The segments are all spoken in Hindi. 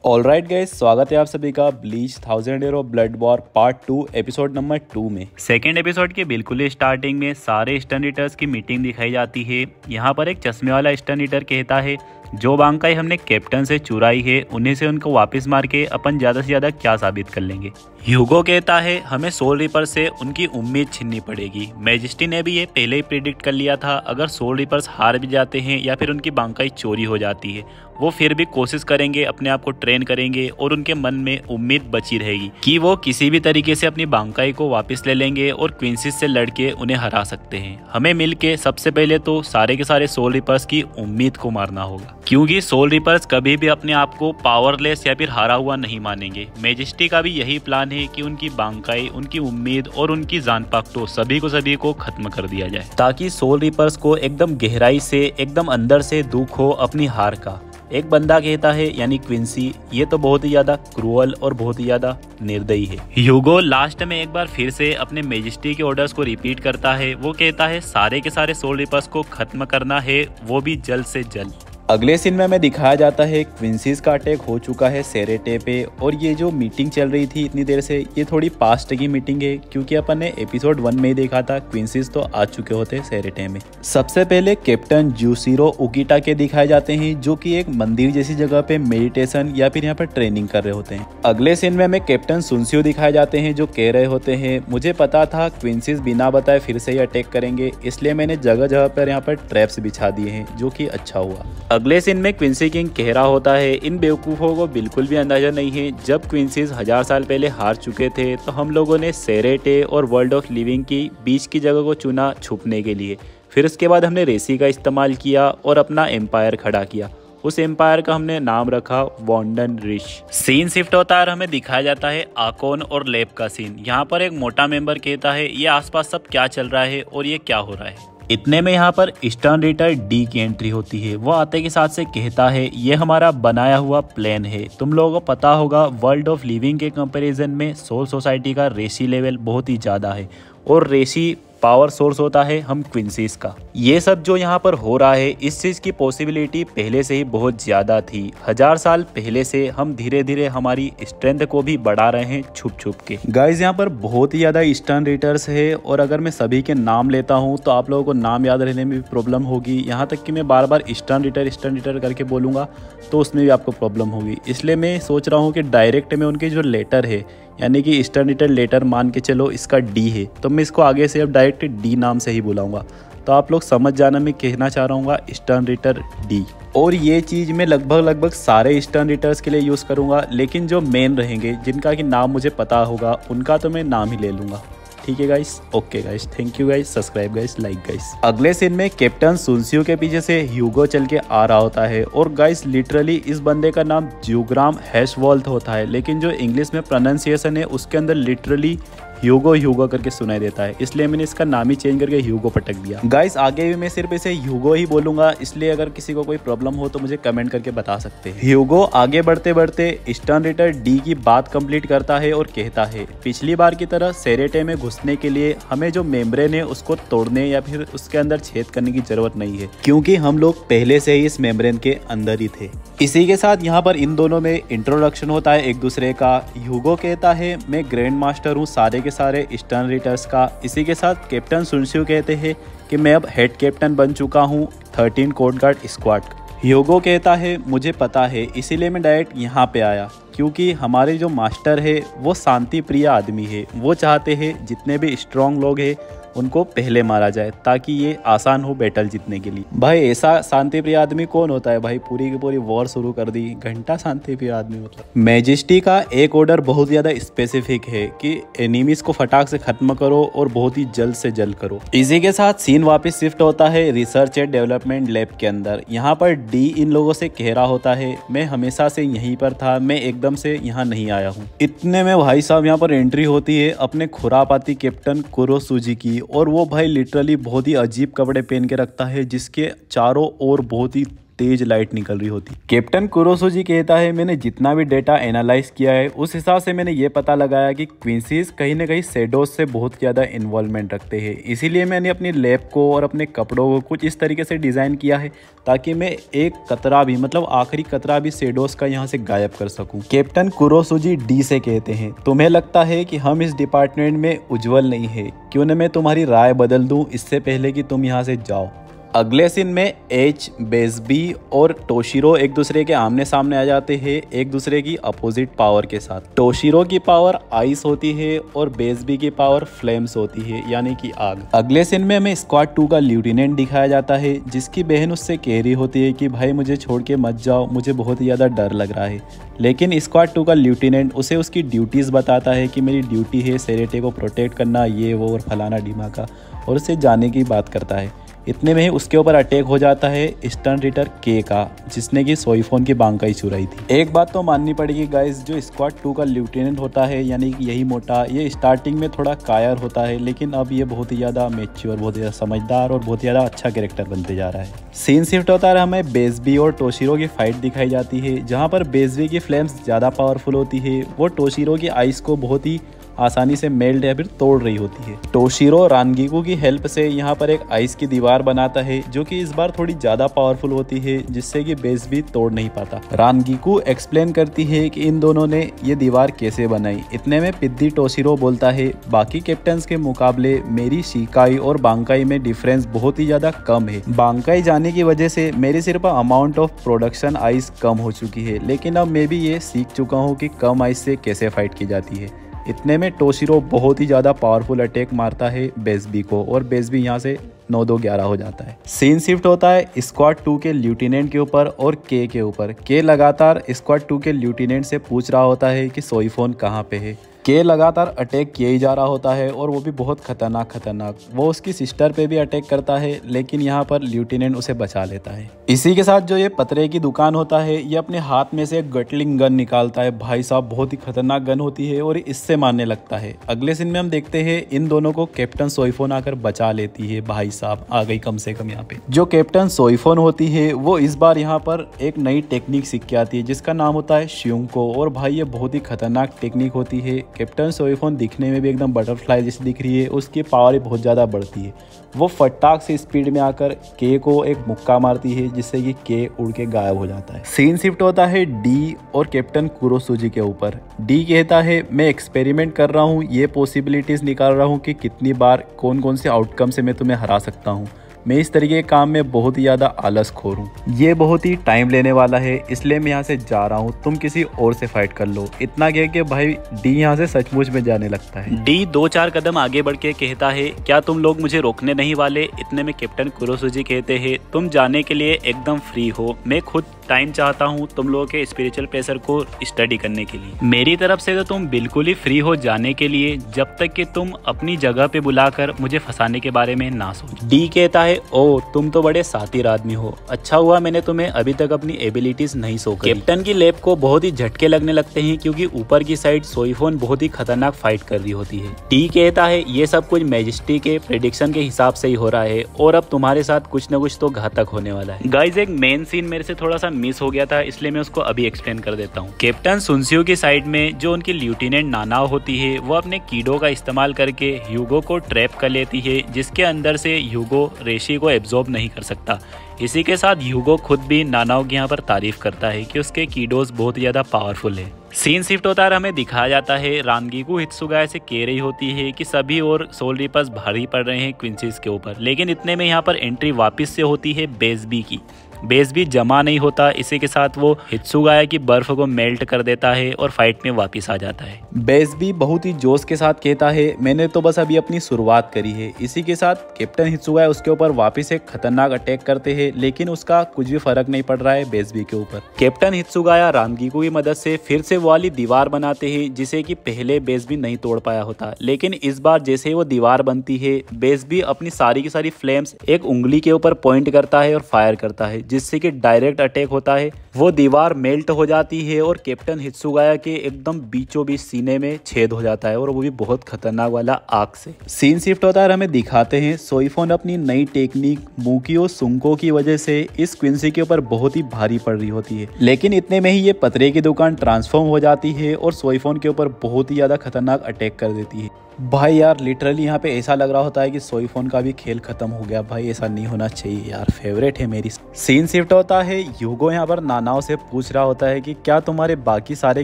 ऑलराइट गाइस, स्वागत है आप सभी का bleach 1000 year of blood war part 2 episode number 2 में। सेकेंड एपिसोड के बिल्कुल स्टार्टिंग में सारे स्टन ईटर्स की मीटिंग दिखाई जाती है। यहाँ पर एक चश्मे वाला स्टन ईटर कहता है जो बांकाई हमने कैप्टन से चुराई है उन्हीं से उनको वापस मार के अपन ज्यादा से ज्यादा क्या साबित कर लेंगे। ह्यूगो कहता है हमें सोल रिपर से उनकी उम्मीद छीननी पड़ेगी। मैजेस्टी ने भी ये पहले ही प्रिडिक्ट कर लिया था, अगर सोल रिपर्स हार भी जाते हैं या फिर उनकी बांकाई चोरी हो जाती है वो फिर भी कोशिश करेंगे, अपने आप को ट्रेन करेंगे और उनके मन में उम्मीद बची रहेगी कि वो किसी भी तरीके से अपनी बांकाई को वापस ले लेंगे और क्वींसीस से लड़के उन्हें हरा सकते हैं। हमें मिलके सबसे पहले तो सारे के सारे सोल रिपर्स की उम्मीद को मारना होगा, क्योंकि सोल रिपर्स कभी भी अपने आप को पावरलेस या फिर हारा हुआ नहीं मानेंगे। मैजेस्टी का भी यही प्लान है कि उनकी बांकाई, उनकी उम्मीद और उनकी जान पाक्टो सभी को खत्म कर दिया जाए, ताकि सोल रिपर्स को एकदम गहराई से, एकदम अंदर से दुख हो अपनी हार का। एक बंदा कहता है यानी क्विंसी, ये तो बहुत ही ज्यादा क्रूअल और बहुत ही ज्यादा निर्दयी है। ह्यूगो लास्ट में एक बार फिर से अपने मैजेस्टी के ऑर्डर्स को रिपीट करता है। वो कहता है सारे के सारे सोल रिपर्स को खत्म करना है, वो भी जल्द से जल्द। अगले सीन में हमें दिखाया जाता है क्विंसीस का अटैक हो चुका है सेरेटे पे, और ये जो मीटिंग चल रही थी इतनी देर से ये थोड़ी पास्ट की मीटिंग है, क्योंकि अपन ने एपिसोड 1 में ही देखा था क्विंसीस तो आ चुके होते सेरेटे में। सबसे पहले कैप्टन जूसीरो उकिटा के दिखाए जाते हैं, जो कि एक मंदिर जैसी जगह पे मेडिटेशन या फिर यहाँ पर ट्रेनिंग कर रहे होते हैं। अगले सीन में हमें कैप्टन सुनसियो दिखाए जाते हैं, जो कह रहे होते हैं मुझे पता था क्विंसीस बिना बताए फिर से ही अटैक करेंगे, इसलिए मैंने जगह जगह पर यहाँ पर ट्रैप्स बिछा दिए हैं, जो कि अच्छा हुआ। अगले सीन में क्विंसी किंग कह रहा होता है इन बेवकूफ़ों को बिल्कुल भी अंदाजा नहीं है, जब क्विंसीस 1000 साल पहले हार चुके थे तो हम लोगों ने सेरेटे और वर्ल्ड ऑफ लिविंग की बीच की जगह को चुना छुपने के लिए। फिर उसके बाद हमने रेसी का इस्तेमाल किया और अपना एम्पायर खड़ा किया। उस एम्पायर का हमने नाम रखा वॉन्डन रिश। सीन शिफ्ट होता है और हमें दिखाया जाता है आकोन और लैब का सीन। यहाँ पर एक मोटा मेंबर कहता है ये आसपास सब क्या चल रहा है और ये क्या हो रहा है। इतने में यहाँ पर स्टर्न रीटर डी की एंट्री होती है। वो आते के साथ से कहता है ये हमारा बनाया हुआ प्लान है। तुम लोगों को पता होगा वर्ल्ड ऑफ लिविंग के कंपैरिजन में सोल सोसाइटी का रेसी लेवल बहुत ही ज़्यादा है, और रेसी पावर सोर्स होता है हम क्विंसीस का। ये सब जो यहाँ पर हो रहा है इस चीज की पॉसिबिलिटी पहले से ही बहुत ज्यादा थी। 1000 साल पहले से हम धीरे धीरे हमारी स्ट्रेंथ को भी बढ़ा रहे हैं छुप छुप के। गाइज यहाँ पर बहुत ही ज्यादा स्टर्न रीटर्स है, और अगर मैं सभी के नाम लेता हूँ तो आप लोगों को नाम याद रहने में भी प्रॉब्लम होगी। यहाँ तक कि मैं बार बार स्टर्न रीटर करके बोलूंगा तो उसमें भी आपको प्रॉब्लम होगी। इसलिए मैं सोच रहा हूँ कि डायरेक्ट में उनके जो लेटर है, यानी कि स्टर्न रीटर लेटर मान के चलो इसका डी है, तो मैं इसको आगे से अब डायरेक्ट डी नाम से ही बुलाऊंगा। तो आप लोग समझ जाना मैं कहना चाह रहा हूँ स्टर्न रीटर डी। और ये चीज़ मैं लगभग सारे स्टर्न रीटर्स के लिए यूज़ करूँगा, लेकिन जो मेन रहेंगे जिनका कि नाम मुझे पता होगा उनका तो मैं नाम ही ले लूँगा। ठीक है guys, okay guys, thank you guys, subscribe guys, like guys. अगले सीन में कैप्टन सुनसियो के पीछे से ह्यूगो चल के आ रहा होता है, और गाइस लिटरली इस बंदे का नाम ज्यूग्राम हैशवॉल्थ होता है, लेकिन जो इंग्लिश में प्रोनाउंसिएशन है उसके अंदर लिटरली ह्यूगो करके सुनाई देता है, इसलिए मैंने इसका नाम ही चेंज करके ह्यूगो पटक दिया। गाइस आगे भी मैं सिर्फ इसे ह्यूगो ही बोलूंगा, इसलिए अगर किसी को कोई प्रॉब्लम हो तो मुझे कमेंट करके बता सकते हैं। ह्यूगो आगे बढ़ते बढ़ते स्टर्न रीटर डी की बात कंप्लीट करता है और कहता है पिछली बार की तरह सेरेटे में घुसने के लिए हमें जो मेम्ब्रेन है उसको तोड़ने या फिर उसके अंदर छेद करने की जरूरत नहीं है, क्योंकि हम लोग पहले से ही इस मेम्ब्रेन के अंदर ही थे। इसी के साथ यहाँ पर इन दोनों में इंट्रोडक्शन होता है एक दूसरे का। ह्यूगो कहता है मैं ग्रैंड मास्टर हूँ सारे के सारे स्टर्न रीटर्स का। इसी के साथ कैप्टन सुनसियो कहते हैं कि मैं अब हेड कैप्टन बन चुका हूँ 13 कोड गार्ड स्क्वाड। ह्यूगो कहता है मुझे पता है, इसीलिए मैं डायरेक्ट यहाँ पे आया, क्योंकि हमारे जो मास्टर है वो शांति प्रिय आदमी है। वो चाहते हैं जितने भी स्ट्रॉन्ग लोग हैं उनको पहले मारा जाए, ताकि ये आसान हो बैटल जीतने के लिए। भाई ऐसा शांति प्रिय आदमी कौन होता है भाई, पूरी की पूरी वॉर शुरू कर दी, घंटा शांति प्रिय आदमी मतलब। मैजेस्टी का एक ऑर्डर बहुत ज्यादा स्पेसिफिक है कि एनिमीज को फटाक से खत्म करो और बहुत ही जल्द से जल्द करो। इसी के साथ सीन वापस शिफ्ट होता है रिसर्च एंड डेवलपमेंट लैब के अंदर। यहाँ पर डी इन लोगों से कह रहा होता है मैं हमेशा से यहीं पर था, मैं एकदम से यहाँ नहीं आया हूँ। इतने में भाई साहब यहाँ पर एंट्री होती है अपने खुरापाती कैप्टन कुरोसुजी की, और वो भाई लिटरली बहुत ही अजीब कपड़े पहन के रखता है, जिसके चारों ओर बहुत ही तेज लाइट निकल रही होती। कैप्टन कुरोसुजी कहता है मैंने जितना भी डेटा एनालाइज किया है उस हिसाब से मैंने ये पता लगाया कि क्विंसीज कहीं ना कहीं शैडोज से बहुत ज़्यादा इन्वॉल्वमेंट रखते हैं, इसीलिए मैंने अपनी लैब को और अपने कपड़ों को कुछ इस तरीके से डिज़ाइन किया है ताकि मैं एक कतरा भी मतलब आखिरी कतरा भी शैडोज का यहाँ से गायब कर सकूँ। कैप्टन कुरोसुजी डी से कहते हैं तुम्हें लगता है कि हम इस डिपार्टमेंट में उज्जवल नहीं है, क्यों न मैं तुम्हारी राय बदल दूं इससे पहले कि तुम यहाँ से जाओ। अगले सीन में एच, बेसबी और टोशिरो एक दूसरे के आमने सामने आ जाते हैं एक दूसरे की अपोजिट पावर के साथ। टोशिरो की पावर आइस होती है और बेसबी की पावर फ्लेम्स होती है यानी कि आग। अगले सीन में हमें स्क्वाड 2 का लिeutenant दिखाया जाता है जिसकी बहन उससे कह रही होती है कि भाई मुझे छोड़ के मत जाओ, मुझे बहुत ही ज़्यादा डर लग रहा है। लेकिन स्क्वाड 2 का लिeutenant उसे उसकी ड्यूटीज़ बताता है कि मेरी ड्यूटी है सेरेटे को प्रोटेक्ट करना, ये वो और फलाना ढिमाका, और उसे जाने की बात करता है। इतने में ही उसके ऊपर अटैक हो जाता है स्टर्न रीटर के का, जिसने कि सोईफोन की बांकाई चुराई थी। एक बात तो माननी पड़ेगी गाइस, जो स्क्वाड 2 का लिeutenant होता है यानी कि यही मोटा, ये स्टार्टिंग में थोड़ा कायर होता है लेकिन अब ये बहुत ही ज़्यादा मैच्योर, बहुत ही ज़्यादा समझदार और बहुत ही ज़्यादा अच्छा कैरेक्टर बनते जा रहा है। सीन शिफ्ट होता है, हमें बेसबी और टोशिरो की फाइट दिखाई जाती है जहाँ पर बेसबी की फ्लेम्स ज़्यादा पावरफुल होती है, वो टोशिरो की आइस को बहुत ही आसानी से मेल्ट या फिर तोड़ रही होती है। टोशिरो रानगीकू की हेल्प से यहाँ पर एक आइस की दीवार बनाता है जो कि इस बार थोड़ी ज्यादा पावरफुल होती है जिससे कि बेसबी तोड़ नहीं पाता। रानगीकू एक्सप्लेन करती है कि इन दोनों ने ये दीवार कैसे बनाई। इतने में पिद्दी टोशिरो बोलता है बाकी कैप्टन्स के मुकाबले मेरी शिकाई और बांकाई में डिफरेंस बहुत ही ज्यादा कम है। बांकाई जाने की वजह से मेरी सिर्फ अमाउंट ऑफ प्रोडक्शन आइस कम हो चुकी है, लेकिन अब मैं भी ये सीख चुका हूँ कि कम आइस से कैसे फाइट की जाती है। इतने में टोशिरो बहुत ही ज़्यादा पावरफुल अटैक मारता है बेसबी को और बेसबी यहाँ से 9-2-11 हो जाता है। सीन शिफ्ट होता है स्क्वाड 2 के लिeutenant के ऊपर और के ऊपर। के लगातार स्क्वाड 2 के लिeutenant से पूछ रहा होता है कि सोईफोन कहाँ पे है। के लगातार अटैक किया ही जा रहा होता है और वो भी बहुत खतरनाक। वो उसकी सिस्टर पे भी अटैक करता है लेकिन यहाँ पर लिeutenant उसे बचा लेता है। इसी के साथ जो ये पतरे की दुकान होता है ये अपने हाथ में से एक गटलिंग गन निकालता है। भाई साहब बहुत ही खतरनाक गन होती है और इससे मारने लगता है। अगले सीन में हम देखते हैं इन दोनों को कैप्टन सोईफोन आकर बचा लेती है। भाई साहब आ गई कम से कम यहाँ पे। जो कैप्टन सोईफोन होती है वो इस बार यहाँ पर एक नई टेक्निक सीख के आती है जिसका नाम होता है श्यूंको, और भाई ये बहुत ही खतरनाक टेक्निक होती है। कैप्टन सोईफोन दिखने में भी एकदम बटरफ्लाई जैसी दिख रही है, उसकी पावर भी बहुत ज़्यादा बढ़ती है। वो फटाक से स्पीड में आकर के को एक मुक्का मारती है जिससे कि के उड़ के गायब हो जाता है। सीन शिफ्ट होता है डी और कैप्टन कुरोसुजी के ऊपर। डी कहता है मैं एक्सपेरिमेंट कर रहा हूँ, ये पॉसिबिलिटीज निकाल रहा हूँ कि कितनी बार कौन कौन से आउटकम से मैं तुम्हें हरा सकता हूँ। मैं इस तरीके के काम में बहुत ही ज़्यादा आलसखोर हूँ, ये बहुत ही टाइम लेने वाला है इसलिए मैं यहाँ से जा रहा हूँ, तुम किसी और से फाइट कर लो। इतना कह के भाई डी यहाँ से सचमुच में जाने लगता है। डी 2-4 कदम आगे बढ़ के कहता है क्या तुम लोग मुझे रोकने नहीं वाले। इतने में कैप्टन कुरोसुजी कहते हैं तुम जाने के लिए एकदम फ्री हो, मैं खुद टाइम चाहता हूँ तुम लोगों के स्पिरिचुअल प्रेशर को स्टडी करने के लिए। मेरी तरफ से तो तुम बिल्कुल ही फ्री हो जाने के लिए जब तक कि तुम अपनी जगह पे बुलाकर मुझे फंसाने के बारे में ना सोचो। डी कहता है ओ तुम तो बड़े सातिर आदमी हो, अच्छा हुआ मैंने तुम्हें अभी तक अपनी एबिलिटीज नहीं शो करी। कैप्टन की लैब को बहुत ही झटके लगने लगते हैं क्योंकि ऊपर की साइड सोईफोन बहुत ही खतरनाक फाइट कर रही होती है। डी कहता है ये सब कुछ मैजेस्टी के प्रेडिक्शन के हिसाब से ही हो रहा है और अब तुम्हारे साथ कुछ न कुछ तो घातक होने वाला है। गाइज एक मेन सीन मेरे से थोड़ा सा मिस हो गया था इसलिए मैं उसको अभी एक्सप्लेन कर देता हूँ। कैप्टन सुनसियो की साइड में जो उनकी लिeutenant नानाओ होती है वो अपने कीडो का इस्तेमाल करके ह्यूगो को ट्रैप कर लेती है जिसके अंदर से ह्यूगो रेशी को एब्जॉर्ब नहीं कर सकता। इसी के साथ ह्यूगो खुद भी नानाओ की यहाँ पर तारीफ करता है कि उसके कीडोज बहुत ही ज्यादा पावरफुल है। सीन शिफ्ट होता है, हमें दिखाया जाता है रानगीकू हित्सुगाया से कह रही होती है कि सभी और सोल रिपर्स भारी पड़ रहे हैं क्विंसीज के ऊपर, लेकिन इतने में यहाँ पर एंट्री वापस से होती है बेसबी की। बेसबी जमा नहीं होता, इसी के साथ वो हित्सुगाया की बर्फ को मेल्ट कर देता है और फाइट में वापस आ जाता है। बेसबी बहुत ही जोश के साथ कहता है मैंने तो बस अभी अपनी शुरुआत करी है। इसी के साथ कैप्टन हित्सुगाया उसके ऊपर वापस एक खतरनाक अटैक करते हैं लेकिन उसका कुछ भी फर्क नहीं पड़ रहा है बेसबी के ऊपर। कैप्टन हित्सुगाया रानगीकू की मदद से फिर से वो वाली दीवार बनाते हैं जिसे कि पहले बेसबी नहीं तोड़ पाया होता, लेकिन इस बार जैसे ही वो दीवार बनती है बेसबी अपनी सारी की सारी फ्लेम्स एक उंगली के ऊपर पॉइंट करता है और फायर करता है जिससे कि डायरेक्ट अटैक होता है वो दीवार मेल्ट हो जाती है और कैप्टन हित्सुगाया के एकदम बीचों बीच सीने में छेद हो जाता है, और वो भी बहुत खतरनाक वाला आग से। सीन शिफ्ट होता है और हमें दिखाते हैं सोइफोन अपनी नई टेक्निक मुकियो सुंको की वजह से इस क्विंसी के ऊपर बहुत ही भारी पड़ रही होती है, लेकिन इतने में ही ये पतरे की दुकान ट्रांसफॉर्म हो जाती है और सोइफोन के ऊपर बहुत ही ज्यादा खतरनाक अटैक कर देती है। भाई यार लिटरली यहाँ पे ऐसा लग रहा होता है कि सोइफोन का भी खेल खत्म हो गया। भाई ऐसा नहीं होना चाहिए यार, फेवरेट है मेरी। सीन शिफ्ट होता है, ह्यूगो यहाँ पर नानाओ से पूछ रहा होता है कि क्या तुम्हारे बाकी सारे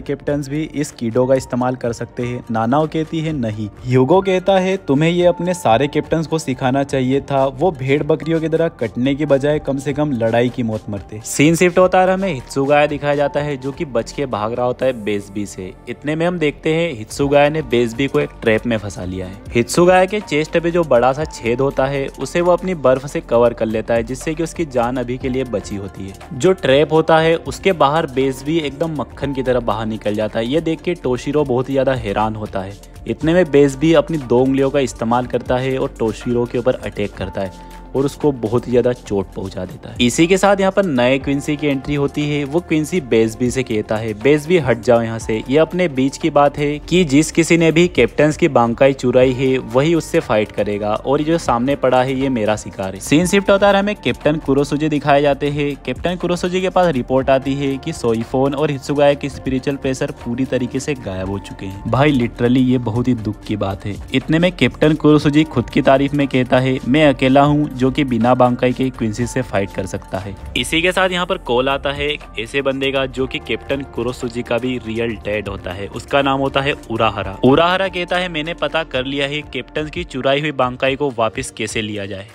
कैप्टन्स भी इस कीडो का इस्तेमाल कर सकते हैं। नानाओ कहती है नहीं। ह्यूगो कहता है तुम्हें ये अपने सारे कैप्टन्स को सिखाना चाहिए था, वो भेड़ बकरियों की तरह कटने की बजाय कम से कम लड़ाई की मौत मरते। सीन शिफ्ट होता है, हमें हित्सुगाया दिखाया जाता है जो कि बच के भाग रहा होता है बेसबी से। इतने में हम देखते हैं हित्सुगाया ने बेसबी को एक ट्रैप में फंसा लिया है। हित्सुगाया के चेस्ट पे जो बड़ा सा छेद होता है उसे वो अपनी बर्फ से कवर कर लेता है, जिससे कि उसकी जान अभी के लिए बची होती है। जो ट्रैप होता है उसके बाहर बेसबी एकदम मक्खन की तरह बाहर निकल जाता है। ये देख के टोशिरो बहुत ही ज्यादा हैरान होता है। इतने में बेसबी अपनी 2 उंगलियों का इस्तेमाल करता है और टोशिरो के ऊपर अटैक करता है और उसको बहुत ही ज्यादा चोट पहुंचा देता है। इसी के साथ यहाँ पर नए क्विंसी की एंट्री होती है। वो क्विंसी बेसबी से कहता है बेसबी हट जाओ यहाँ से, ये अपने बीच की बात है कि जिस किसी ने भी कैप्टन्स की बांकाई चुराई है वही उससे फाइट करेगा, और जो सामने पड़ा है ये मेरा शिकार है। सीन शिफ्ट होता है, हमें कैप्टन कुरोसुजी दिखाए जाते हैं। कैप्टन कुरोसुजी के पास रिपोर्ट आती है कि सोइफोन और हित्सुगाया की स्पिरिचुअल प्रेशर पूरी तरीके से गायब हो चुके हैं। भाई लिटरली ये बहुत ही दुख की बात है। इतने में कैप्टन कुरोसुजी खुद की तारीफ में कहता है मैं अकेला हूँ जो कि बिना बांकाई के क्विंसी से फाइट कर सकता है। इसी के साथ यहाँ पर कॉल आता है एक ऐसे बंदे का जो कि कैप्टन कुरोसुजी का भी रियल डैड होता है। उसका नाम होता है उराहरा। उराहरा कहता है मैंने पता कर लिया है कैप्टन की चुराई हुई बांकाई को वापस कैसे लिया जाए।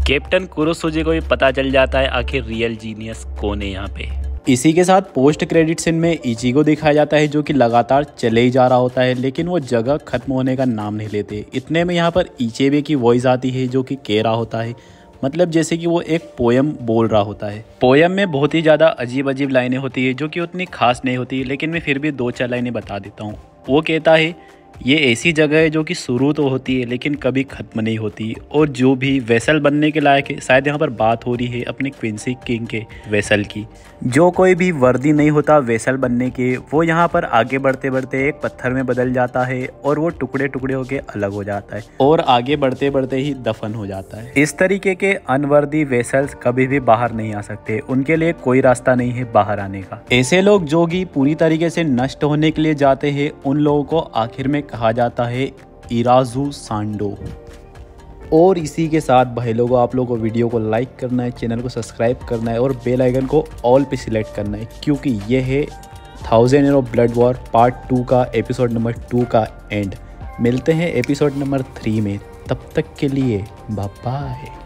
कैप्टन कुरोसुजी को भी पता चल जाता है आखिर रियल जीनियस कौन है यहाँ पे। इसी के साथ पोस्ट क्रेडिट सीन में इचिगो दिखाया जाता है जो कि लगातार चले ही जा रहा होता है, लेकिन वो जगह खत्म होने का नाम नहीं लेते। इतने में यहाँ पर इचेबे की वॉइस आती है जो कि कह रहा होता है, मतलब जैसे कि वो एक पोयम बोल रहा होता है। पोयम में बहुत ही ज़्यादा अजीब अजीब लाइनें होती है जो कि उतनी खास नहीं होती, लेकिन मैं फिर भी 2-4 लाइनें बता देता हूँ। वो कहता है ये ऐसी जगह है जो कि शुरू तो होती है लेकिन कभी ख़त्म नहीं होती, और जो भी वेसल बनने के लायक है। शायद यहाँ पर बात हो रही है अपने क्विंसी किंग के वेसल की। जो कोई भी वर्दी नहीं होता वेसल बनने के, वो यहाँ पर आगे बढ़ते बढ़ते एक पत्थर में बदल जाता है और वो टुकड़े टुकड़े होके अलग हो जाता है और आगे बढ़ते बढ़ते ही दफन हो जाता है। इस तरीके के अनवर्दी वेसल्स कभी भी बाहर नहीं आ सकते, उनके लिए कोई रास्ता नहीं है बाहर आने का। ऐसे लोग जो कि पूरी तरीके से नष्ट होने के लिए जाते हैं, उन लोगों को आखिर में कहा जाता है इराजू सांडो। और इसी के साथ भाई लोगों, आप लोगों को वीडियो को लाइक करना है, चैनल को सब्सक्राइब करना है और बेल आइकन को ऑल पे सिलेक्ट करना है, क्योंकि ये है 1000 Year of Blood War part 2 का एपिसोड नंबर 2 का एंड। मिलते हैं एपिसोड नंबर 3 में, तब तक के लिए बाय बाय।